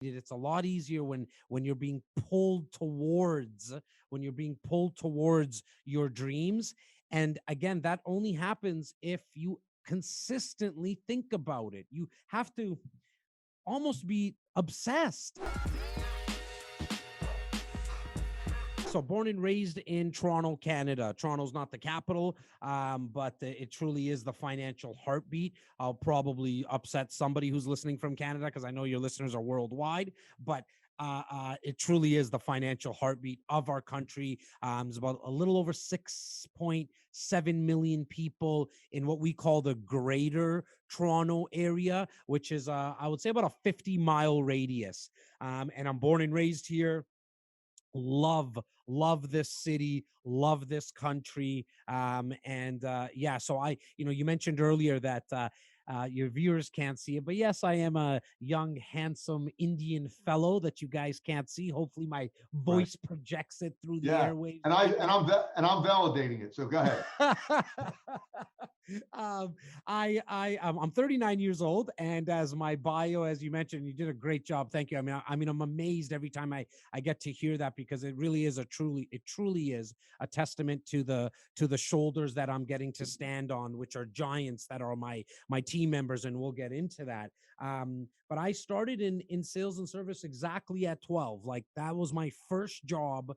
It's a lot easier when you're being pulled towards when you're being pulled towards your dreams. And again, that only happens if you consistently think about it. You have to almost be obsessed. So born and raised in Toronto, Canada. Toronto's not the capital, but it truly is the financial heartbeat. I'll probably upset somebody who's listening from Canada because I know your listeners are worldwide, but it truly is the financial heartbeat of our country. There's about a little over 6.7 million people in what we call the greater Toronto area, which is, I would say, about a 50-mile radius. And I'm born and raised here. Love this city, love this country. And yeah, so you mentioned earlier that your viewers can't see it, but yes, I am a young, handsome Indian fellow that you guys can't see. Hopefully my Right. voice projects it through the Yeah. airwaves And and I things and like I'm and I'm validating it. So go ahead. um, I'm 39 years old, and as my bio, as you mentioned, you did a great job. Thank you. I mean, I'm amazed every time I get to hear that, because it really is it truly is a testament to the shoulders that I'm getting to stand on, which are giants that are my team members, and we'll get into that. But I started in sales and service exactly at 12. Like, that was my first job.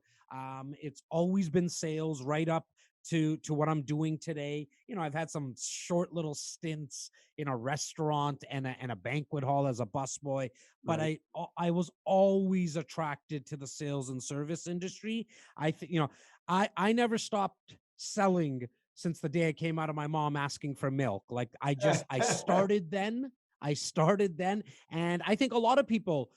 It's always been sales right up to what I'm doing today. I've had some short little stints in a restaurant and a banquet hall as a busboy, but Right. I was always attracted to the sales and service industry. I think I never stopped selling since the day I came out of my mom asking for milk. Like, I started then. I started then, and I think a lot of people,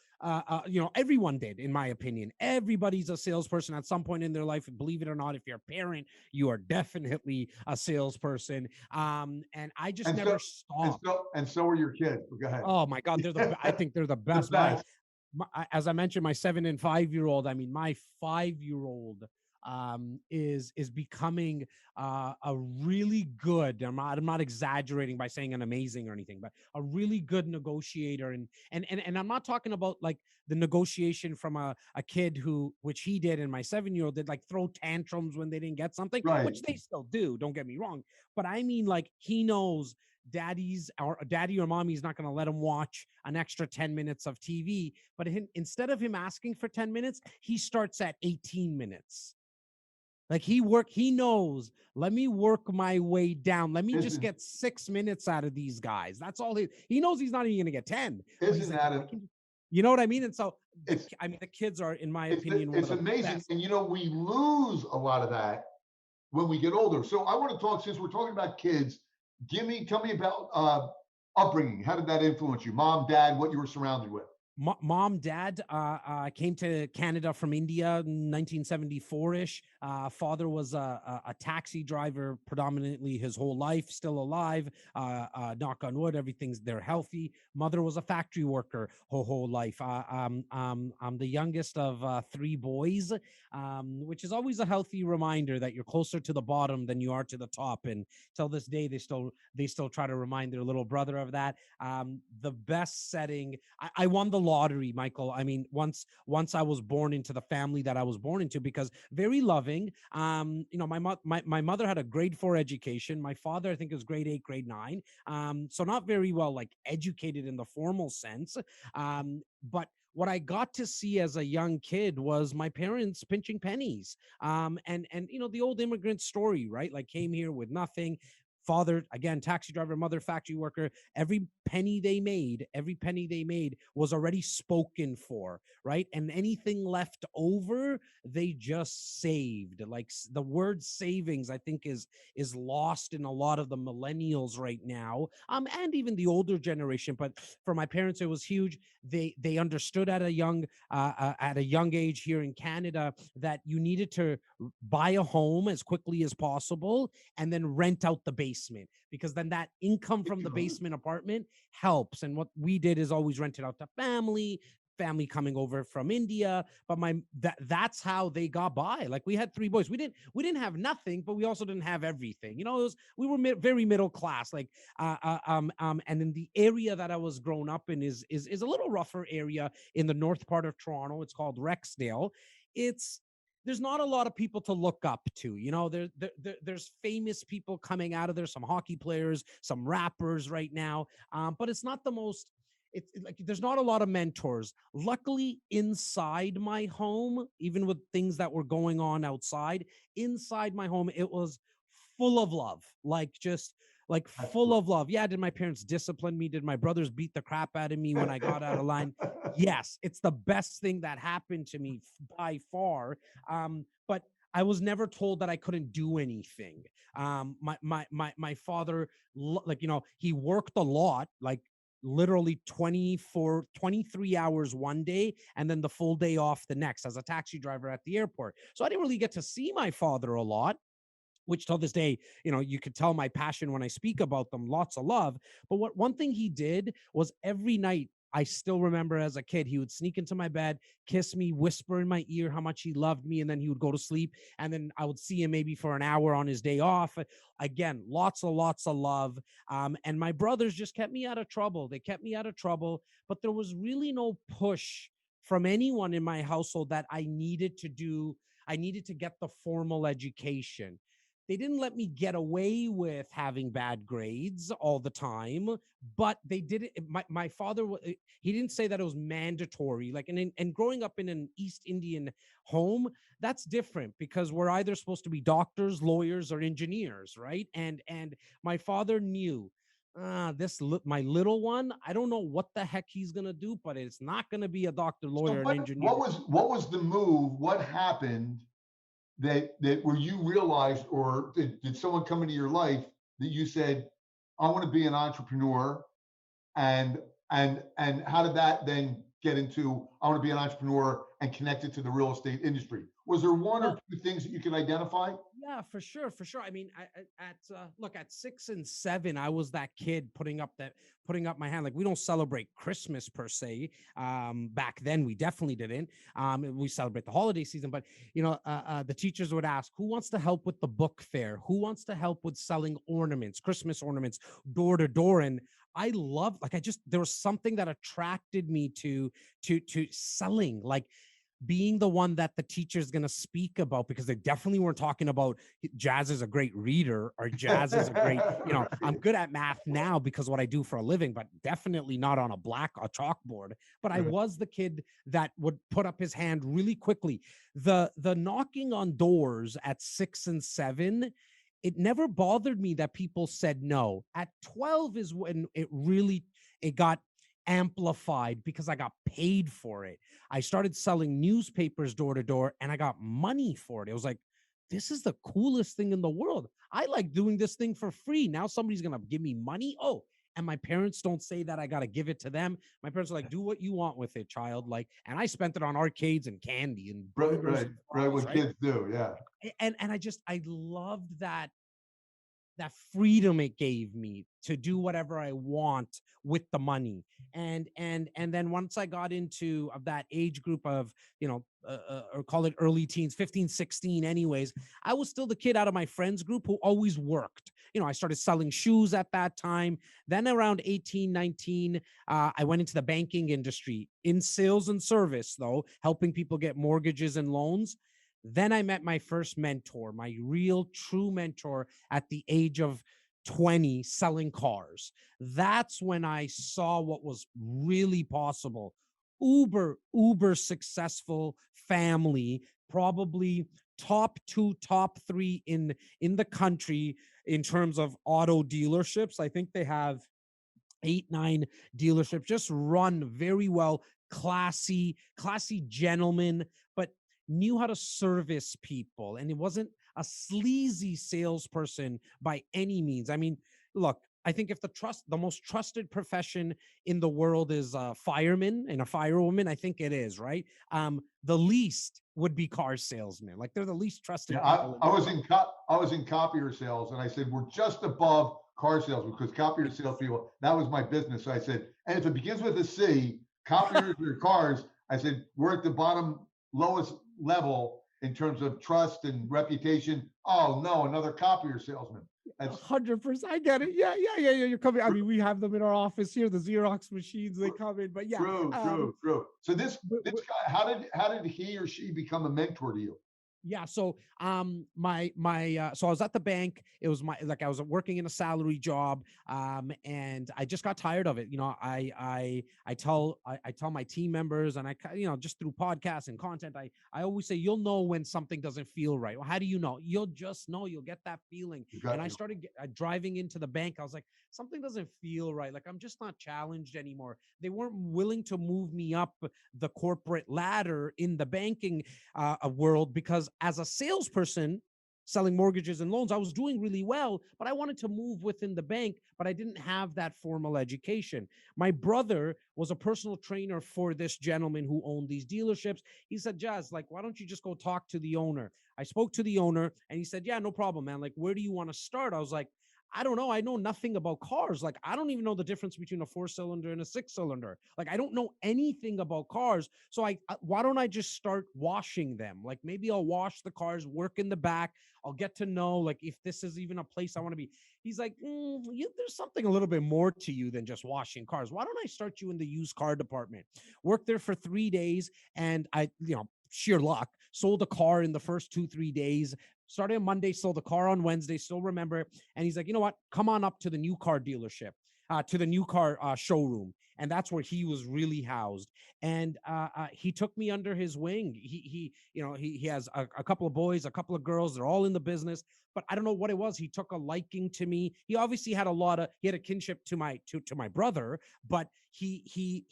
everyone did, in my opinion. Everybody's a salesperson at some point in their life. Believe it or not, if you're a parent, you are definitely a salesperson. And I just and never so and stopped. so and so are your kids. But go ahead. Oh my God, I think they're the The best. best. As I mentioned, my 7 and 5 year old. I mean, my 5 year old is becoming a really good. I'm not exaggerating by saying an amazing or anything, but a really good negotiator. And I'm not talking about like the negotiation from a kid which he did, and my 7 year old did, like throw tantrums when they didn't get something, Right. which they still do. Don't get me wrong, but I mean, like, he knows daddy or mommy's not going to let him watch an extra 10 minutes of TV. But instead of him asking for 10 minutes, he starts at 18 minutes. Like, he knows, let me work my way down. Let me just Isn't get 6 minutes out of these guys. That's all he knows. He's not even going to get 10, but he's isn't like, if that I a, can, you know what I mean? And so it's the kids are, in my opinion, one of it's the amazing, best. and we lose a lot of that when we get older. So I want to talk, since we're talking about kids. Tell me about upbringing. How did that influence you? Mom, dad, what you were surrounded with? Mom, dad came to Canada from India in 1974-ish. Father was a taxi driver predominantly his whole life, still alive. Knock on wood, everything's they're healthy. Mother was a factory worker her whole life. I'm the youngest of three boys, which is always a healthy reminder that you're closer to the bottom than you are to the top. And till this day, they still try to remind their little brother of that. The best setting. I won the lottery, Michael. I mean, once I was born into the family that I was born into, because very loving. My mother had a grade 4 education. My father, I think, was grade 8, grade 9. So not very well, like, educated in the formal sense. But what I got to see as a young kid was my parents pinching pennies. And the old immigrant story, right? Like, came here with nothing. Father, again, taxi driver, mother, factory worker. Every penny they made was already spoken for, right? And anything left over, they just saved. Like, the word savings, I think, is lost in a lot of the millennials right now, and even the older generation. But for my parents, it was huge. They understood at a young age here in Canada that you needed to buy a home as quickly as possible and then rent out the basement, because then that income from the basement apartment helps. And what we did is always rent it out to family, family coming over from India, but that's how they got by. Like, we had three boys. We didn't have nothing, but we also didn't have everything. We were very middle class. Like, and in the area that I was grown up in is a little rougher area in the north part of Toronto. It's called Rexdale. There's not a lot of people to look up to. There's famous people coming out of there, some hockey players, some rappers right now. But it's not the most, like, there's not a lot of mentors. Luckily, inside my home, even with things that were going on outside, inside my home, it was full of love, like That's full cool. of love. Yeah, did my parents discipline me? Did my brothers beat the crap out of me when I got out of line? Yes, it's the best thing that happened to me by far. But I was never told that I couldn't do anything. My father, like, he worked a lot, like literally 23 hours one day and then the full day off the next as a taxi driver at the airport. So I didn't really get to see my father a lot, which till this day, you could tell my passion when I speak about them, lots of love. But one thing he did was every night, I still remember as a kid, he would sneak into my bed, kiss me, whisper in my ear how much he loved me, and then he would go to sleep. And then I would see him maybe for an hour on his day off. Again, lots of love. And my brothers just kept me out of trouble. They kept me out of trouble, but there was really no push from anyone in my household that I needed to get the formal education. They didn't let me get away with having bad grades all the time, but they did it. My father, he didn't say that it was mandatory. Like, and growing up in an East Indian home, that's different because we're either supposed to be doctors, lawyers, or engineers, right? And my father knew, my little one, I don't know what the heck he's gonna do, but it's not gonna be a doctor, So lawyer, an what engineer. what was the move? What happened that where you realized, or did someone come into your life that you said, I want to be an entrepreneur, and and how did that then get into, I want to be an entrepreneur and connect it to the real estate industry? Was there one or Well, two things that you can identify? yeah, for sure, for sure. I mean, at 6 and 7, I was that kid putting up my hand. Like, we don't celebrate Christmas per se. Back then, we definitely didn't. We celebrate the holiday season, but the teachers would ask, "Who wants to help with the book fair? Who wants to help with selling ornaments, Christmas ornaments, door to door?" And I love, like, there was something that attracted me to selling, like being the one that the teacher is going to speak about, because they definitely weren't talking about Jazz is a great reader or Jazz is a great, I'm Right, good at math now because what I do for a living, but definitely not on a chalkboard. But I right. was the kid that would put up his hand really quickly. The knocking on doors at 6 and 7, it never bothered me that people said no. At 12 is when it got amplified because I got paid for it. I started selling newspapers door to door and I got money for it. It was like, this is the coolest thing in the world. I like doing this thing for free. Now somebody's going to give me money. Oh, and my parents don't say that I got to give it to them. My parents are like, do what you want with it, child. Like, and I spent it on arcades and candy and Right, burgers right, and right. fries, What right? kids do, yeah. And I loved that freedom it gave me to do whatever I want with the money. And then once I got into of that age group of, or call it early teens, 15, 16 anyways, I was still the kid out of my friends group who always worked. I started selling shoes at that time. Then around 18, 19, I went into the banking industry in sales and service, though, helping people get mortgages and loans. Then I met my first mentor, my real true mentor, at the age of 20, selling cars. That's when I saw what was really possible. Uber successful family, probably top two, top three in the country in terms of auto dealerships. I think they have 8, 9 dealerships, just run very well, classy gentlemen, but knew how to service people. And it wasn't a sleazy salesperson by any means. I mean, look, I think if the most trusted profession in the world is a fireman and a firewoman, I think it is, right? The least would be car salesmen. Like, they're the least Yeah, trusted people in I the was world. I was in copier sales, and I said we're just above car sales because copier salespeople, that was my business. So I said, and if it begins with a C, copiers or cars. I said, we're at the bottom, lowest level in terms of trust and reputation. Oh no, another copier salesman. That's 100%. I get it. Yeah. You're coming. I mean, we have them in our office here, the Xerox machines. They come in, but yeah. true. So this But, guy, how did he or she become a mentor to you? yeah. So, so I was at the bank. It was I was working in a salary job. And I just got tired of it. You know, I tell my team members, and just through podcasts and content, I always say, you'll know when something doesn't feel right. Well, how do you know? You'll just know. You'll get that feeling. And I started driving into the bank. I was like, something doesn't feel right. Like, I'm just not challenged anymore. They weren't willing to move me up the corporate ladder in the banking world, because as a salesperson selling mortgages and loans, I was doing really well, but I wanted to move within the bank, but I didn't have that formal education. My brother was a personal trainer for this gentleman who owned these dealerships. He said, Jazz, like, why don't you just go talk to the owner? I spoke to the owner and he said, yeah, no problem, man. Like, where do you want to start? I was like, I don't know. I know nothing about cars. Like, I don't even know the difference between a 4-cylinder and a 6-cylinder. Like, I don't know anything about cars. So why don't I just start washing them? Like, maybe I'll wash the cars, work in the back. I'll get to know, like, if this is even a place I want to be. He's like, there's something a little bit more to you than just washing cars. Why don't I start you in the used car department? Work there for 3 days. And sheer luck, sold a car in the first 2-3 days. Started on Monday, sold the car on Wednesday, still remember it. And he's like, you know what? Come on up to the new car dealership, to the new car showroom. And that's where he was really housed. And he took me under his wing. He has a couple of boys, a couple of girls. They're all in the business. But I don't know what it was. He took a liking to me. He obviously had a kinship to my brother, but he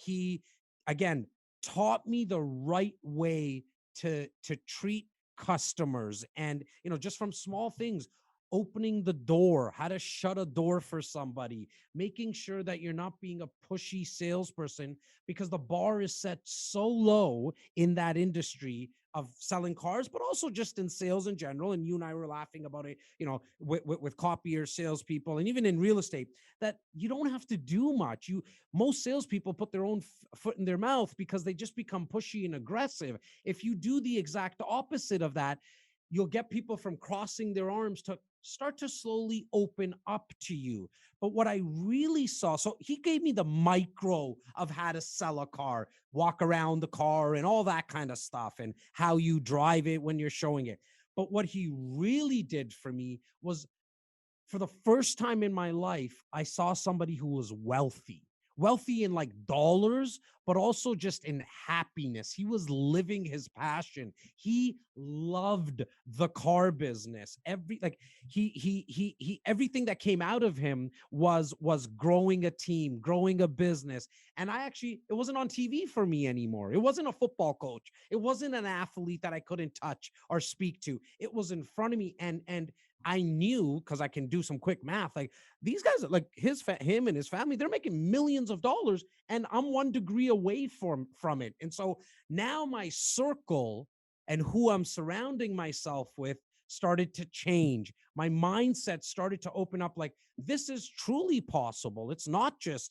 again taught me the right way to treat customers. And just from small things, opening the door, how to shut a door for somebody, making sure that you're not being a pushy salesperson, because the bar is set so low in that industry of selling cars, but also just in sales in general. And you and I were laughing about it, with copier salespeople, and even in real estate, that you don't have to do much. Most salespeople put their own foot in their mouth because they just become pushy and aggressive. If you do the exact opposite of that, you'll get people from crossing their arms to start to slowly open up to you. But what I really saw, so he gave me the micro of how to sell a car, walk around the car and all that kind of stuff, and how you drive it when you're showing it. But what he really did for me was, for the first time in my life, I saw somebody who was wealthy in like dollars, but also just in happiness. He was living his passion. He loved the car business. Everything that came out of him was growing a team, growing a business. And it wasn't on TV for me anymore. It wasn't a football coach. It wasn't an athlete that I couldn't touch or speak to. It was in front of me. And I knew, because I can do some quick math, like, these guys, like him and his family, they're making millions of dollars, and I'm 1 degree away from it. And so now my circle and who I'm surrounding myself with started to change. My mindset started to open up, like, this is truly possible. It's not just,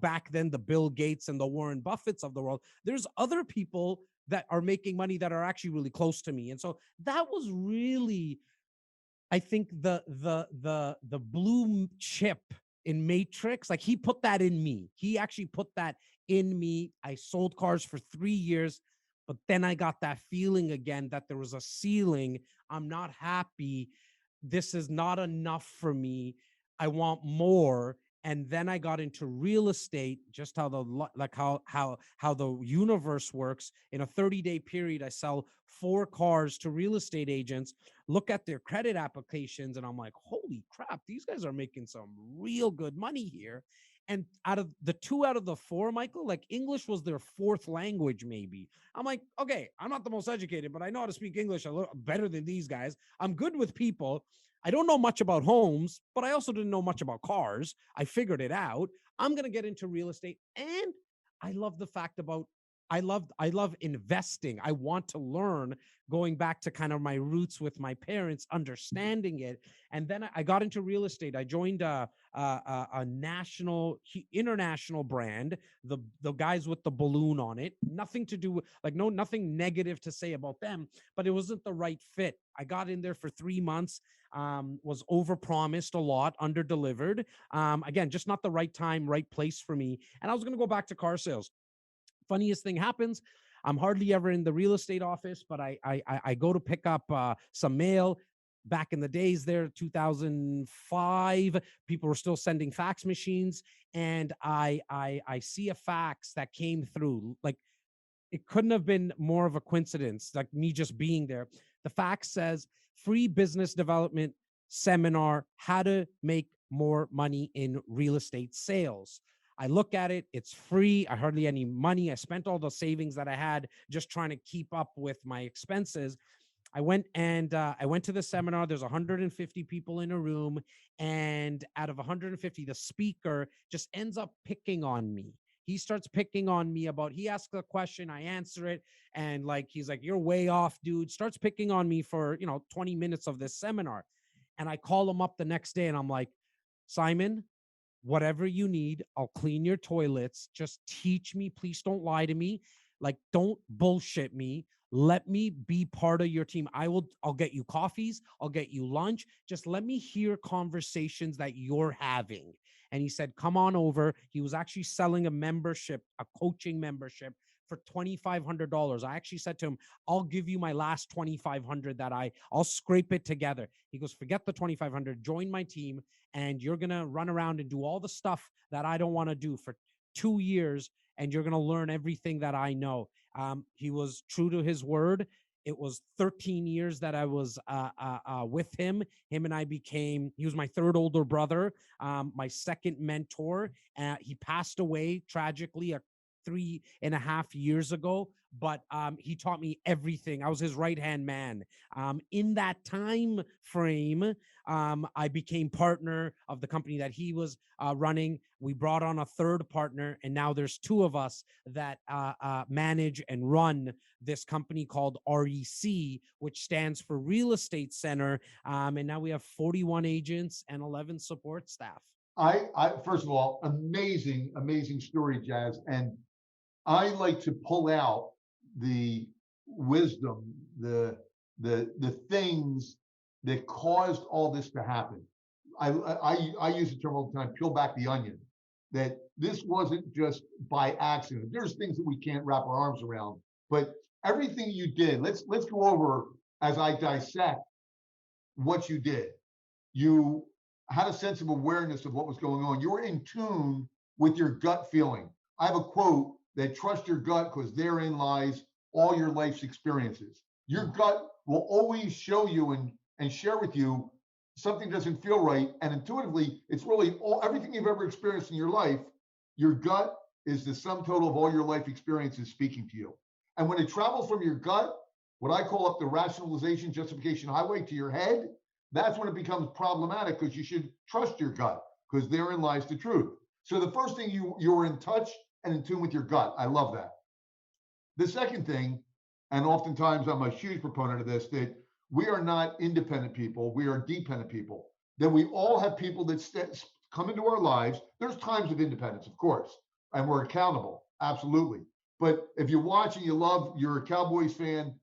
back then, the Bill Gates and the Warren Buffetts of the world. There's other people that are making money that are actually really close to me. And so that was really, I think, the blue chip in Matrix. Like, he put that in me. He actually put that in me. I sold cars for 3 years, but then I got that feeling again that there was a ceiling. I'm not happy. This is not enough for me. I want more. And then I got into real estate, just how the universe works. In a 30-day period, I sell 4 cars to real estate agents, look at their credit applications, and I'm like, holy crap, these guys are making some real good money here. And out of the 2 out of the 4, Michael, like, English was their 4th language, maybe. I'm like, okay, I'm not the most educated, but I know how to speak English a little better than these guys. I'm good with people. I don't know much about homes, but I also didn't know much about cars. I figured it out. I'm going to get into real estate. And I love the fact about, I love investing. I want to learn, going back to kind of my roots with my parents, understanding it. And then I got into real estate. I joined a national, international brand, the guys with the balloon on it. Nothing to do with, like, nothing negative to say about them, but it wasn't the right fit. I got in there for 3 months, was overpromised a lot, underdelivered. Again, just not the right time, right place for me. And I was going to go back to car sales. Funniest thing happens. I'm hardly ever in the real estate office, but I go to pick up some mail. Back in the days there, 2005, people were still sending fax machines, and I see a fax that came through. Like, it couldn't have been more of a coincidence, like me just being there. The fax says, free business development seminar, how to make more money in real estate sales. I look at it, it's free. I hardly any money. I spent all the savings that I had just trying to keep up with my expenses. I went to the seminar. There's 150 people in a room, and out of 150, the speaker just ends up picking on me. He starts picking on me about, he asks a question, I answer it, and like, he's like, "You're way off, dude." Starts picking on me for 20 minutes of this seminar. And I call him up the next day, and I'm like, "Simon, whatever you need, I'll clean your toilets. Just teach me. Please don't lie to me. Like, don't bullshit me. Let me be part of your team. I'll get you coffees. I'll get you lunch. Just let me hear conversations that you're having." And he said, "Come on over." He was actually selling a membership, a coaching membership, for $2,500. I actually said to him, "I'll give you my last 2,500 that I'll scrape it together." He goes, "Forget the 2,500, join my team, and you're going to run around and do all the stuff that I don't want to do for 2 years, and you're going to learn everything that I know." He was true to his word. It was 13 years that I was with him. Him and I became, he was my third older brother, my second mentor. He passed away tragically 3.5 years ago, but he taught me everything. I was his right-hand man. In that time frame, I became partner of the company that he was running. We brought on a third partner, and now there's two of us that manage and run this company called REC, which stands for Real Estate Center. And now we have 41 agents and 11 support staff. I first of all, amazing story, Jazz. And I like to pull out the wisdom, the things that caused all this to happen. I use the term all the time, peel back the onion, that this wasn't just by accident. There's things that we can't wrap our arms around, but everything you did, let's go over as I dissect what you did. You had a sense of awareness of what was going on. You were in tune with your gut feeling. I have a quote that, "Trust your gut, because therein lies all your life's experiences." Your gut will always show you and share with you something doesn't feel right. And intuitively, it's really everything you've ever experienced in your life. Your gut is the sum total of all your life experiences speaking to you. And when it travels from your gut, what I call up the rationalization justification highway, to your head, that's when it becomes problematic, because you should trust your gut, because therein lies the truth. So the first thing, you were in touch and in tune with your gut. I love that. The second thing, and oftentimes I'm a huge proponent of this, that we are not independent people, we are dependent people. That we all have people that come into our lives. There's times of independence, of course, and we're accountable, absolutely. But if you're watching, you're a Cowboys fan,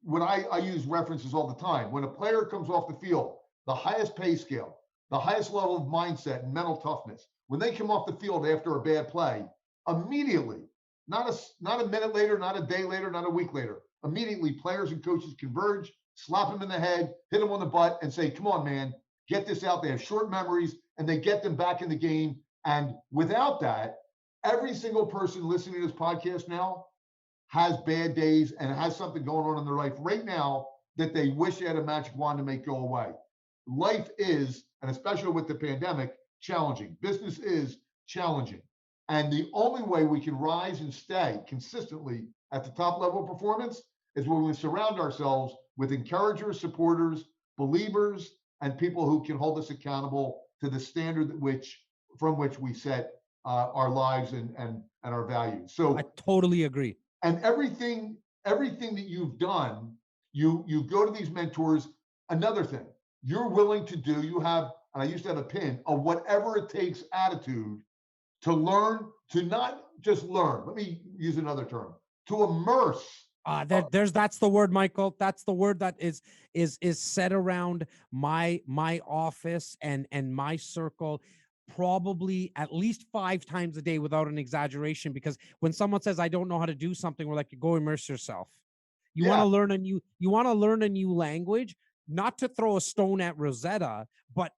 when I use references all the time. When a player comes off the field, the highest pay scale, the highest level of mindset and mental toughness, when they come off the field after a bad play, immediately, not a minute later, not a day later, not a week later, immediately players and coaches converge, slap them in the head, hit them on the butt, and say, "Come on, man, get this out." They have short memories, and they get them back in the game. And without that, every single person listening to this podcast now has bad days and has something going on in their life right now that they wish they had a magic wand to make go away. Life is, and especially with the pandemic, challenging. Business is challenging. And the only way we can rise and stay consistently at the top level of performance is when we surround ourselves with encouragers, supporters, believers, and people who can hold us accountable to the standard from which we set our lives and our values. So I totally agree. And everything that you've done, you go to these mentors. Another thing you're willing to do, you have, and I used to have a pin, a whatever it takes attitude to learn, to not just learn. Let me use another term, to immerse. That's the word, Michael. That's the word that is set around my office and my circle, probably at least 5 times a day without an exaggeration. Because when someone says I don't know how to do something, we're like, go immerse yourself. You want Yeah, to learn a new language, not to throw a stone at Rosetta, but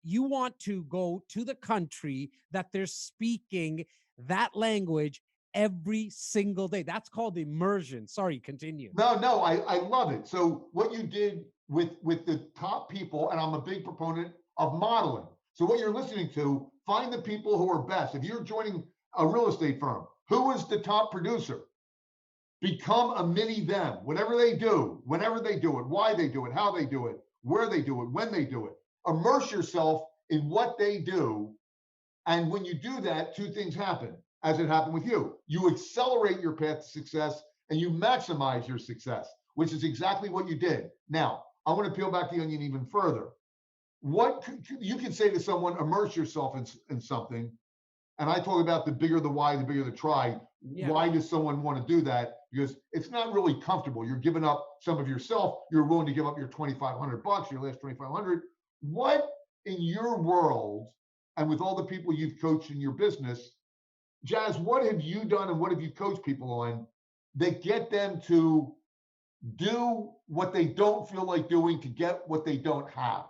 you want to go to the country that they're speaking that language every single day. That's called immersion. Sorry, continue. no, I love it. So what you did with the top people, and I'm a big proponent of modeling. So what you're listening to, find the people who are best. If you're joining a real estate firm, who is the top producer? Become a mini them. Whatever they do, whenever they do it, why they do it, how they do it, where they do it, when they do it. Immerse yourself in what they do. And when you do that, two things happen, as it happened with you. You accelerate your path to success and you maximize your success, which is exactly what you did. Now, I want to peel back the onion even further. What you can say to someone, immerse yourself in something. And I talk about the bigger the why, the bigger the try. Yeah. Why does someone want to do that? Because it's not really comfortable. You're giving up some of yourself. You're willing to give up your $2,500, your last 2,500. What in your world, and with all the people you've coached in your business, Jazz, what have you done and what have you coached people on that get them to do what they don't feel like doing to get what they don't have?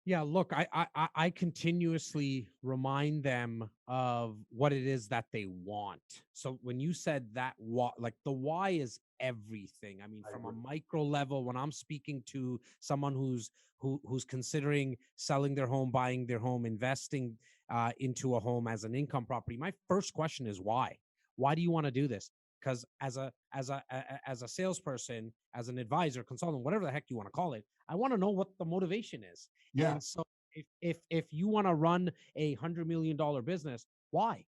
Yeah, look, I continuously remind them of what it is that they want. So when you said that, like the why is everything. I mean, from a micro level, when I'm speaking to someone who's considering selling their home, buying their home, investing into a home as an income property, my first question is why? Why do you want to do this? Because as a salesperson, as an advisor, consultant, whatever the heck you want to call it, I want to know what the motivation is. Yeah. And so if you want to run $100 million business, why?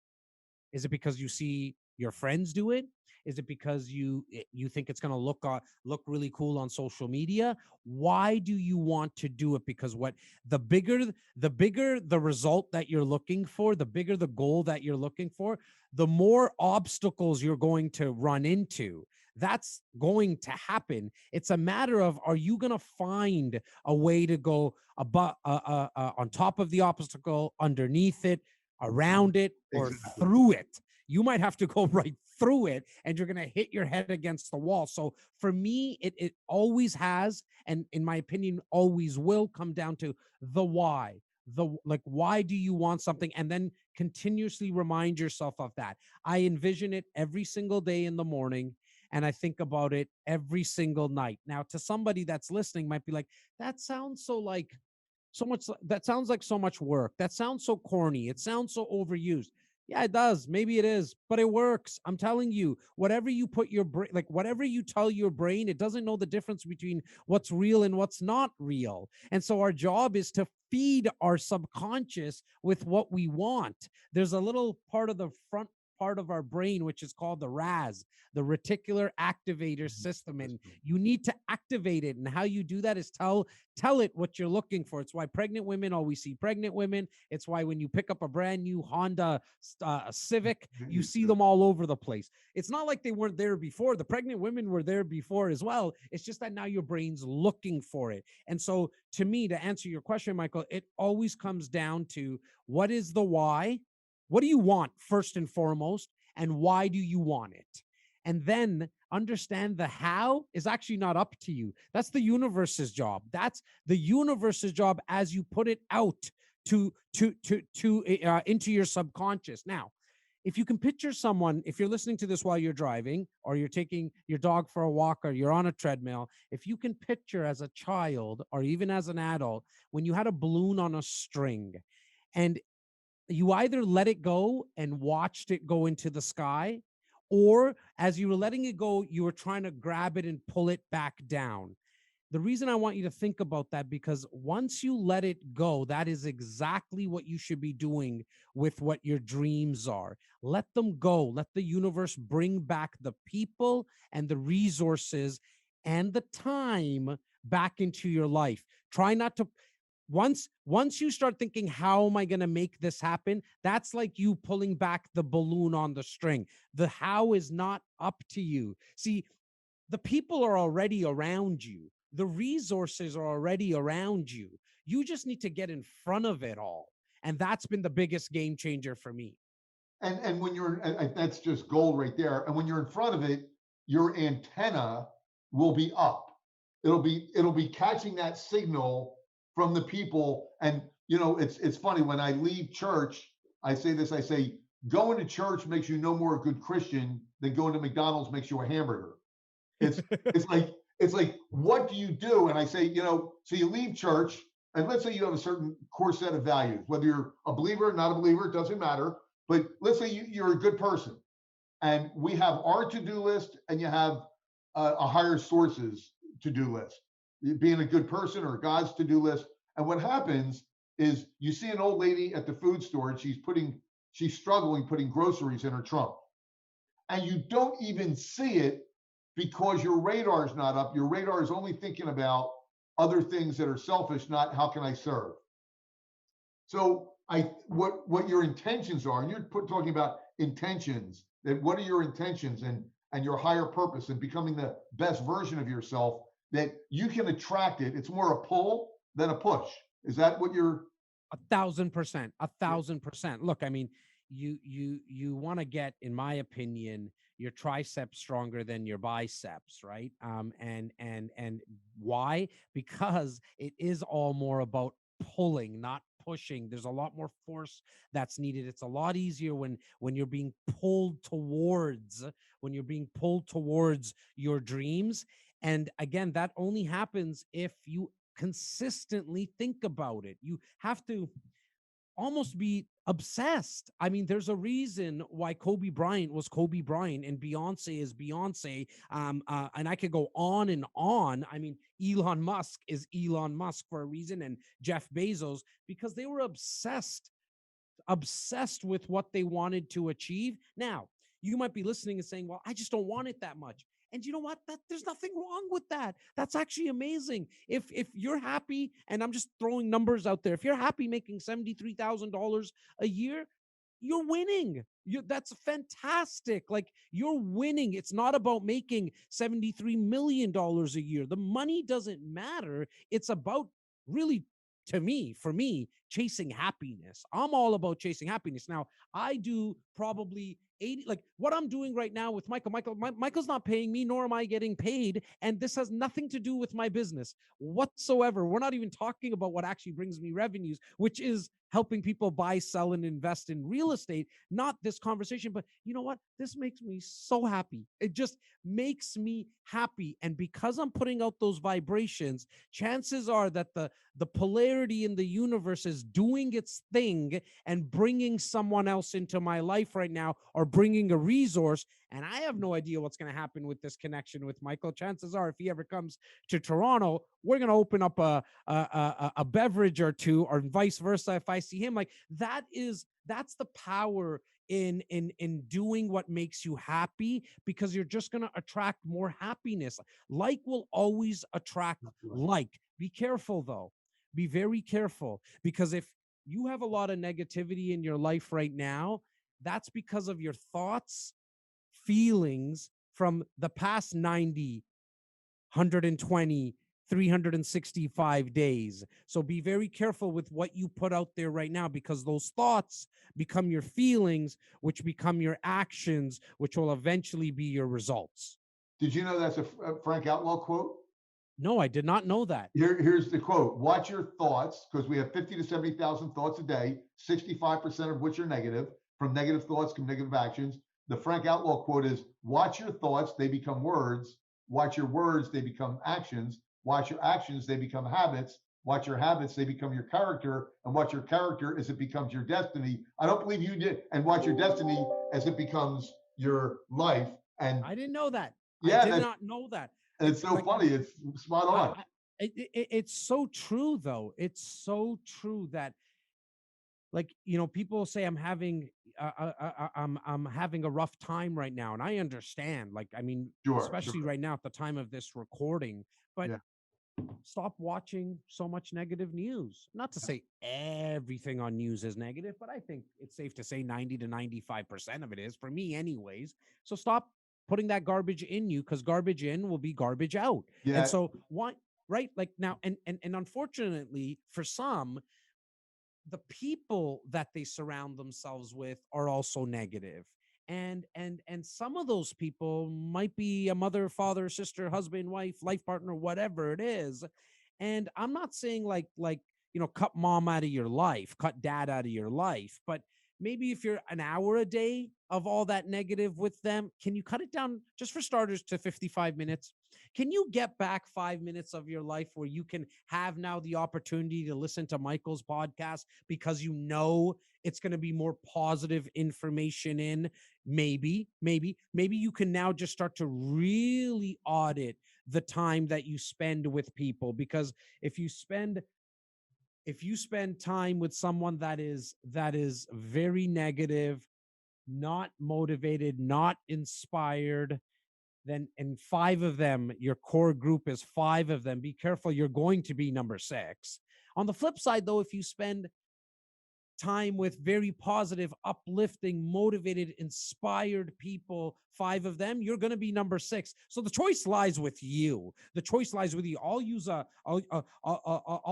Is it because you see your friends do it? Is it because you think it's going to look really cool on social media? Why do you want to do it? Because what the bigger the result that you're looking for, the bigger the goal that you're looking for, the more obstacles you're going to run into. That's going to happen. It's a matter of, are you going to find a way to go above, on top of the obstacle, underneath it, around it, or Exactly. through it? You might have to go right through it and you're going to hit your head against the wall. So for me, it always has, and in my opinion, always will come down to the why. Like, why do you want something? And then continuously remind yourself of that. I envision it every single day in the morning, and I think about it every single night. Now, to somebody that's listening, might be like, that sounds so like so much, that sounds like so much work. That sounds so corny. It sounds so overused. Yeah, it does. Maybe it is, but it works. I'm telling you, whatever you put your brain, like whatever you tell your brain, it doesn't know the difference between what's real and what's not real. And so our job is to feed our subconscious with what we want. There's a little part of the front part of our brain which is called the RAS, the reticular activator system, and you need to activate it. And how you do that is tell it what you're looking for. It's why pregnant women always see pregnant women. It's why when you pick up a brand new Honda Civic, you see them all over the place. It's not like they weren't there before. The pregnant women were there before as well. It's just that now your brain's looking for it. And so to me, to answer your question, Michael, it always comes down to, what is the why? What do you want first and foremost? And why do you want it? And then understand the how is actually not up to you. That's the universe's job. That's the universe's job as you put it out into your subconscious. Now, if you can picture someone, if you're listening to this while you're driving, or you're taking your dog for a walk, or you're on a treadmill, if you can picture as a child or even as an adult, when you had a balloon on a string and you either let it go and watched it go into the sky, or as you were letting it go, you were trying to grab it and pull it back down. The reason I want you to think about that, because once you let it go, that is exactly what you should be doing with what your dreams are. Let them go. Let the universe bring back the people and the resources and the time back into your life. Try not to, once you start thinking, how am I going to make this happen, that's like you pulling back the balloon on the string. The how is not up to you. See, the people are already around you. The resources are already around you. You just need to get in front of it all. And that's been the biggest game changer for me. And when you're, that's just gold right there. And when you're in front of it, your antenna will be up. It'll be catching that signal from the people. And it's funny, when I leave church, I say this, I say, going to church makes you no more a good Christian than going to McDonald's makes you a hamburger. It's it's like what do you do? And I say, so you leave church, and let's say you have a certain core set of values, whether you're a believer, not a believer, it doesn't matter. But let's say you're a good person, and we have our to-do list, and you have a higher sources to-do list, being a good person or God's to-do list. And what happens is you see an old lady at the food store, and she's struggling putting groceries in her trunk, and you don't even see it because your radar is not up. Your radar is only thinking about other things that are selfish, not how can I serve. So what your intentions are, and you're talking about intentions, that what are your intentions and your higher purpose and becoming the best version of yourself, that you can attract it. It's more a pull than a push. Is that what you're? 1,000%, 1,000%. Look, I mean, you want to get, in my opinion, your triceps stronger than your biceps, right? And why? Because it is all more about pulling, not pushing. There's a lot more force that's needed. It's a lot easier when you're being pulled towards, your dreams. And again, that only happens if you consistently think about it. You have to almost be obsessed. I mean, there's a reason why Kobe Bryant was Kobe Bryant and Beyonce is Beyonce. And I could go on and on. I mean, Elon Musk is Elon Musk for a reason, and Jeff Bezos, because they were obsessed with what they wanted to achieve. Now, you might be listening and saying, well, I just don't want it that much. And you know what? There's nothing wrong with that. That's actually amazing. If you're happy, and I'm just throwing numbers out there, if you're happy making $73,000 a year, you're winning. That's fantastic. Like, you're winning. It's not about making $73 million a year. The money doesn't matter. It's about, really, for me, chasing happiness. I'm all about chasing happiness. Now, I do probably 80, like what I'm doing right now with Michael's not paying me, nor am I getting paid. And this has nothing to do with my business whatsoever. We're not even talking about what actually brings me revenues, which is helping people buy, sell, and invest in real estate, not this conversation. But you know what? This makes me so happy. It just makes me happy. And because I'm putting out those vibrations, chances are that the polarity in the universe is doing its thing and bringing someone else into my life right now, or bringing a resource. And I have no idea what's going to happen with this connection with Michael. Chances are, if he ever comes to Toronto, we're going to open up a beverage or two, or vice versa. If I see him, like, that's the power in doing what makes you happy, because you're just going to attract more happiness. Like will always attract like. Be careful though. Be very careful, because if you have a lot of negativity in your life right now, that's because of your thoughts, feelings from the past 90, 120, 365 days. So be very careful with what you put out there right now, because those thoughts become your feelings, which become your actions, which will eventually be your results. Did you know that's a Frank Outlaw quote? No, I did not know that. Here's the quote: watch your thoughts, because we have 50 to 70,000 thoughts a day, 65% of which are negative. From negative thoughts come negative actions. The Frank Outlaw quote is: watch your thoughts, they become words. Watch your words, they become actions. Watch your actions, they become habits. Watch your habits, they become your character. And watch your character as it becomes your destiny. I don't believe you did. And watch your destiny as it becomes your life. And I didn't know that. yeah, I did not know that. and it's so funny. It's spot on. It's so true, though. It's so true that, like, people say I'm having a rough time right now, and I understand. Like, I mean, Sure, especially sure. right now at the time of this recording. But Yeah. stop watching so much negative news. Not to say everything on news is negative, but I think it's safe to say 90 to 95% of it is, for me anyways. So stop putting that garbage in you, because garbage in will be garbage out. And Yeah. so why, right? Like now, and unfortunately for some, the people that they surround themselves with are also negative. And some of those people might be a mother, father, sister, husband, wife, life partner, whatever it is. And I'm not saying like cut mom out of your life, cut dad out of your life, but maybe if you're an hour a day of all that negative with them, can you cut it down, just for starters, to 55 minutes? Can you get back 5 minutes of your life where you can have now the opportunity to listen to Michael's podcast, because it's going to be more positive information in? Maybe you can now just start to really audit the time that you spend with people, because if you spend time with someone that is very negative, not motivated, not inspired, then, and five of them, your core group is five of them, be careful, you're going to be number six. On the flip side, though, if you spend time with very positive, uplifting, motivated, inspired people, five of them, you're going to be number six. So the choice lies with you. The choice lies with you. I'll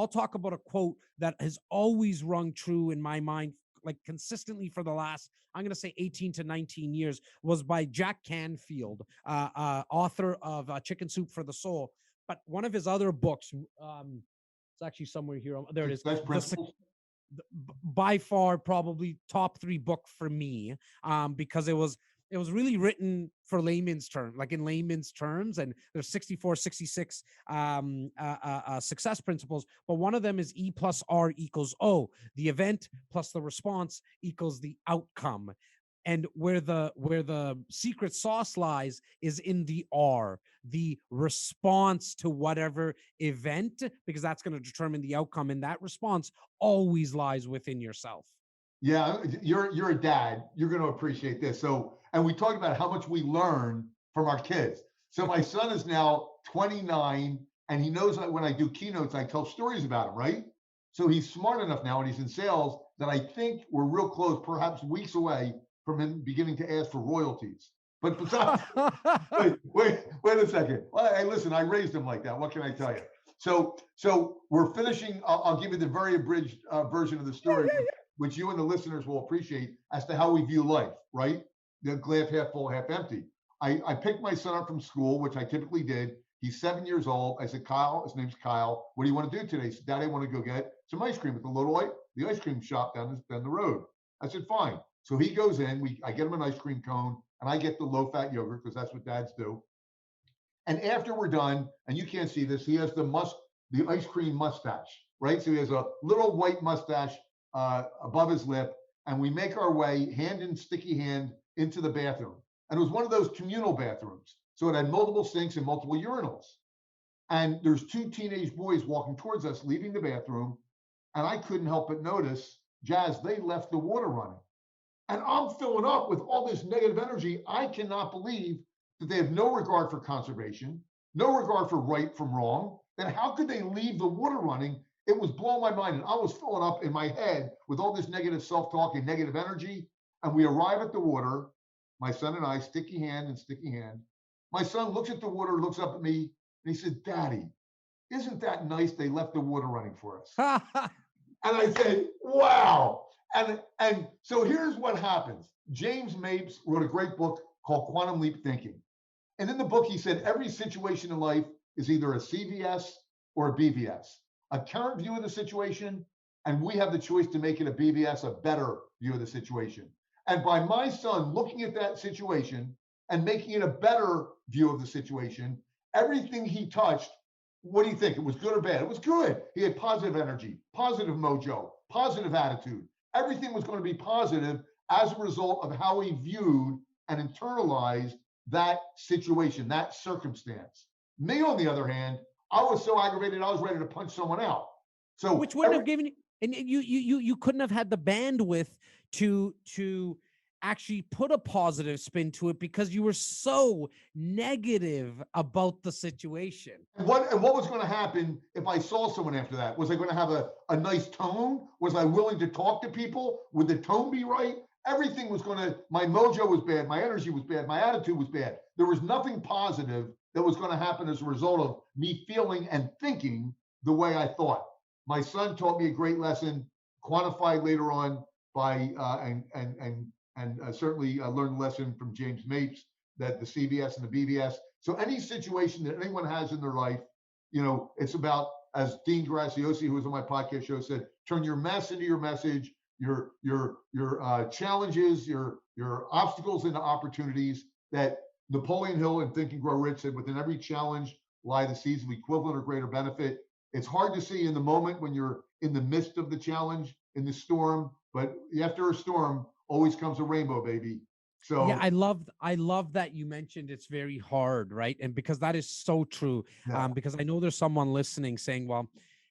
talk about a quote that has always rung true in my mind, like consistently for the last, I'm going to say 18 to 19 years, was by Jack Canfield, author of Chicken Soup for the Soul. But one of his other books, it's actually somewhere here. There it is. Success principles. By far probably top three book for me, because it was really written for layman's terms, like in layman's terms, and there's 64, 66 success principles, but one of them is E plus R equals O, the event plus the response equals the outcome. And where the secret sauce lies is in the R, the response to whatever event, because that's going to determine the outcome, and that response always lies within yourself. Yeah, you're a dad. You're going to appreciate this. So, and we talked about how much we learn from our kids. So my son is now 29, and he knows that when I do keynotes, I tell stories about him, right? So he's smart enough now, and he's in sales, that I think we're real close, perhaps weeks away from him beginning to ask for royalties. But besides, wait a second. Well, hey, listen, I raised him like that. What can I tell you? So we're finishing. I'll give you the very abridged version of the story, which you and the listeners will appreciate, as to how we view life, right? The glass half full, half empty. I picked my son up from school, which I typically did. He's 7 years old. I said, Kyle, his name's Kyle. What do you want to do today? He said, Daddy, I want to go get some ice cream at the ice cream shop down the road. I said, fine. So he goes in. I get him an ice cream cone, and I get the low-fat yogurt, because that's what dads do. And after we're done, and you can't see this, he has the ice cream mustache, right? So he has a little white mustache above his lip, and we make our way, hand in sticky hand, into the bathroom. And it was one of those communal bathrooms. So it had multiple sinks and multiple urinals. And there's two teenage boys walking towards us, leaving the bathroom. And I couldn't help but notice, Jazz, they left the water running. And I'm filling up with all this negative energy. I cannot believe that they have no regard for conservation, no regard for right from wrong. Then how could they leave the water running? It was blowing my mind. And I was filling up in my head with all this negative self-talk and negative energy. And we arrive at the water, my son and I, sticky hand in sticky hand. My son looks at the water, looks up at me, and he said, Daddy, isn't that nice they left the water running for us? And I said, wow. And so here's what happens. James Mapes wrote a great book called Quantum Leap Thinking. And in the book, he said every situation in life is either a CVS or a BVS, a current view of the situation, and we have the choice to make it a BVS, a better view of the situation. And by my son looking at that situation and making it a better view of the situation, everything he touched, what do you think? It was good or bad? It was good. He had positive energy, positive mojo, positive attitude. Everything was going to be positive as a result of how he viewed and internalized that situation, that circumstance. Me, on the other hand, I was so aggravated, I was ready to punch someone out. So which wouldn't have given you, and you couldn't have had the bandwidth to actually put a positive spin to it because you were so negative about the situation. and what was going to happen if I saw someone after that? Was I going to have a nice tone? Was I willing to talk to people? Would the tone be right? Everything was going to, my mojo was bad, my energy was bad, my attitude was bad. There was nothing positive that was going to happen as a result of me feeling and thinking the way I thought. My son taught me a great lesson, quantified later on by and certainly learned the lesson from James Mapes, that the CBS and the BBS. So any situation that anyone has in their life, it's about, as Dean Graciosi, who was on my podcast show, said, turn your mess into your message, your challenges, your obstacles into opportunities. That Napoleon Hill in Think and Grow Rich said, within every challenge lie the seeds of equivalent or greater benefit. It's hard to see in the moment when you're in the midst of the challenge, in the storm, but after a storm always comes a rainbow, baby. So yeah, I love that you mentioned it's very hard, right? And because that is so true. yeah, Because I know there's someone listening saying, well,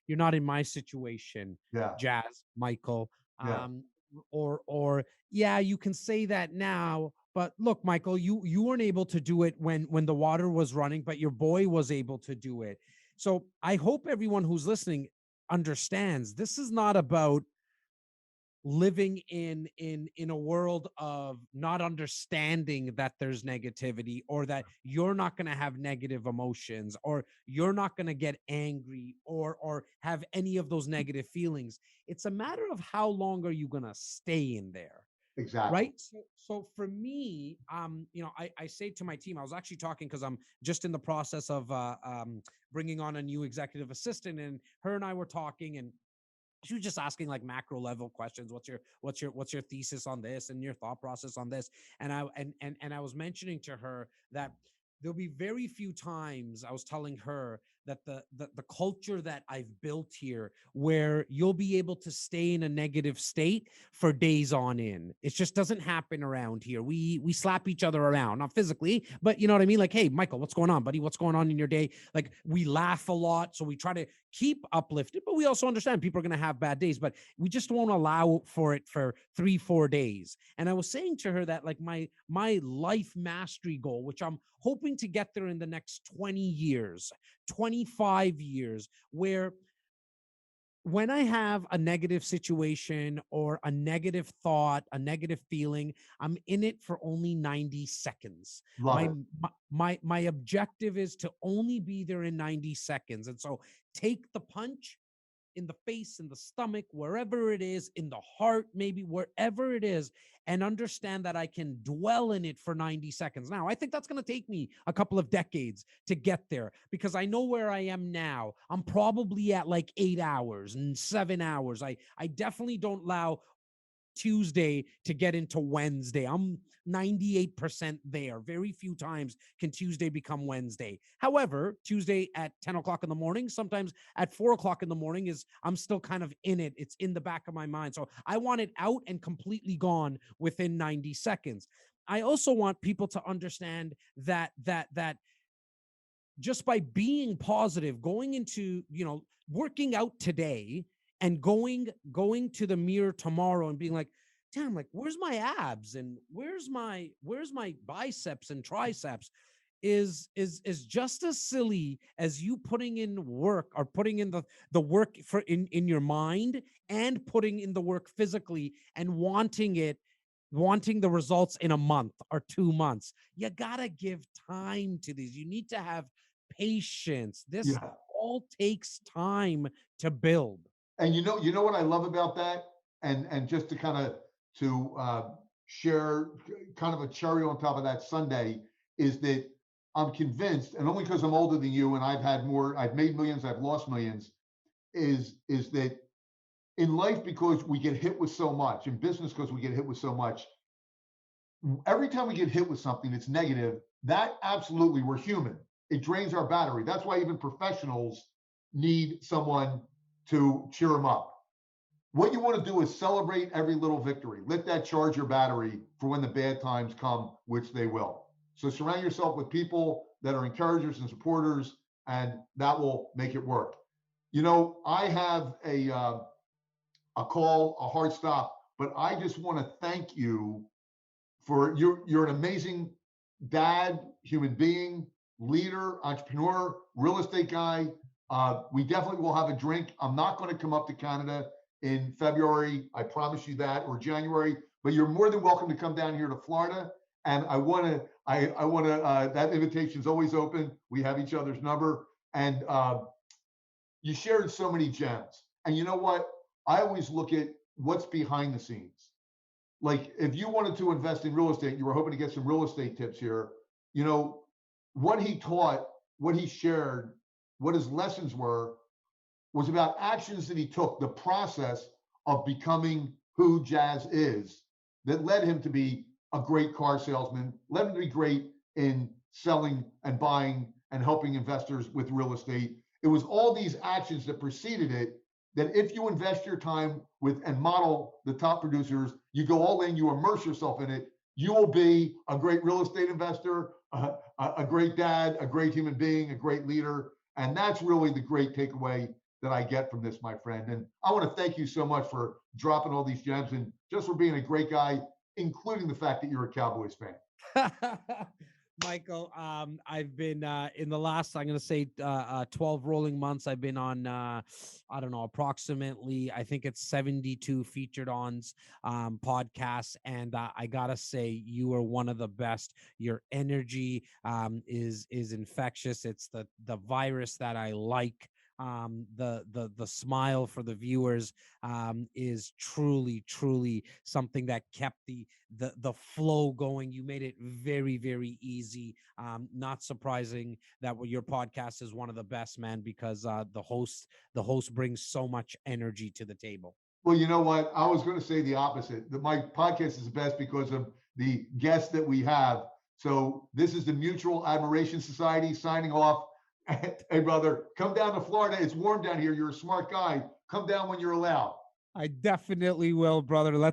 you're not in my situation, yeah, Jazz, Michael. yeah, Or yeah, you can say that now, but look, Michael, you weren't able to do it when the water was running, but your boy was able to do it. So I hope everyone who's listening understands this is not about living in a world of not understanding that there's negativity, or that you're not going to have negative emotions, or you're not going to get angry, or have any of those negative feelings. It's a matter of how long are you going to stay in there, exactly. right? So for me, I say to my team, I was actually talking because I'm just in the process of bringing on a new executive assistant, and her and I were talking, and she was just asking like macro level questions. What's your thesis on this and your thought process on this? And I was mentioning to her that there'll be very few times, I was telling her, that the culture that I've built here, where you'll be able to stay in a negative state for days on end. It just doesn't happen around here. We slap each other around, not physically, but you know what I mean? Like, hey, Michael, what's going on, buddy? What's going on in your day? Like, we laugh a lot. So we try to keep uplifted, but we also understand people are going to have bad days, but we just won't allow for it for 3-4 days. And I was saying to her that like my life mastery goal, which I'm hoping to get there in the next 20 years, 25 years, where when I have a negative situation or a negative thought, a negative feeling, I'm in it for only 90 seconds. Love My it. my objective is to only be there in 90 seconds. And so take the punch in the face, in the stomach, wherever it is, in the heart, maybe wherever it is, and understand that I can dwell in it for 90 seconds. Now, I think that's going to take me a couple of decades to get there because I know where I am now. I'm probably at like 8 hours and 7 hours. I definitely don't allow Tuesday to get into Wednesday. I'm 98% there. Very few times can Tuesday become Wednesday. However, Tuesday at 10 o'clock in the morning, sometimes at 4 o'clock in the morning, is I'm still kind of in it. It's in the back of my mind. So I want it out and completely gone within 90 seconds. I also want people to understand that just by being positive, going into, working out today and going to the mirror tomorrow and being like, damn, like, where's my abs and where's my biceps and triceps, is just as silly as you putting in work, or putting in the work for in your mind, and putting in the work physically, and wanting the results in a month or 2 months. You gotta give time to these. You need to have patience. This Yeah. all takes time to build. And you know what I love about that, and just to kind of to share kind of a cherry on top of that Sunday, is that I'm convinced, and only because I'm older than you and I've made millions, I've lost millions, is that in life, because we get hit with so much, in business because we get hit with so much, every time we get hit with something that's negative, that absolutely, we're human. It drains our battery. That's why even professionals need someone to cheer them up. What you want to do is celebrate every little victory. Let that charge your battery for when the bad times come, which they will. So surround yourself with people that are encouragers and supporters, and that will make it work. I have a call, a hard stop, but I just want to thank you for you're an amazing dad, human being, leader, entrepreneur, real estate guy. We definitely will have a drink. I'm not going to come up to Canada in February, I promise you that, or January, but you're more than welcome to come down here to Florida. And I want to, that invitation is always open. We have each other's number. And you shared so many gems. And you know what? I always look at what's behind the scenes. Like if you wanted to invest in real estate, you were hoping to get some real estate tips here, what he taught, what he shared, what his lessons were, was about actions that he took, the process of becoming who Jazz is, that led him to be a great car salesman, led him to be great in selling and buying and helping investors with real estate. It was all these actions that preceded it that if you invest your time with and model the top producers, you go all in, you immerse yourself in it, you will be a great real estate investor, a great dad, a great human being, a great leader. And that's really the great takeaway that I get from this, my friend. And I want to thank you so much for dropping all these gems and just for being a great guy, including the fact that you're a Cowboys fan. Michael, I've been in the last, I'm going to say 12 rolling months, I've been on, I don't know, approximately, I think it's 72 featured ons podcasts. And I got to say, you are one of the best. Your energy is infectious. It's the virus that I like. The smile for the viewers is truly something that kept the flow going. You made it very easy. Not surprising that your podcast is one of the best, man, because the host brings so much energy to the table. Well, you know what? I was going to say the opposite. My podcast is the best because of the guests that we have. So this is the Mutual Admiration Society signing off. Hey, brother, come down to Florida. It's warm down here. You're a smart guy. Come down when you're allowed. I definitely will, brother.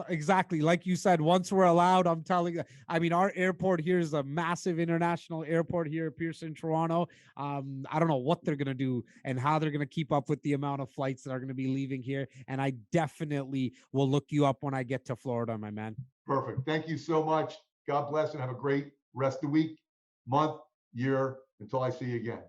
Exactly like you said, once we're allowed, I'm telling you, I mean, our airport here is a massive international airport here at Pearson, Toronto. I don't know what they're going to do and how they're going to keep up with the amount of flights that are going to be leaving here. And I definitely will look you up when I get to Florida, my man. Perfect. Thank you so much. God bless and have a great rest of the week, month, year, until I see you again.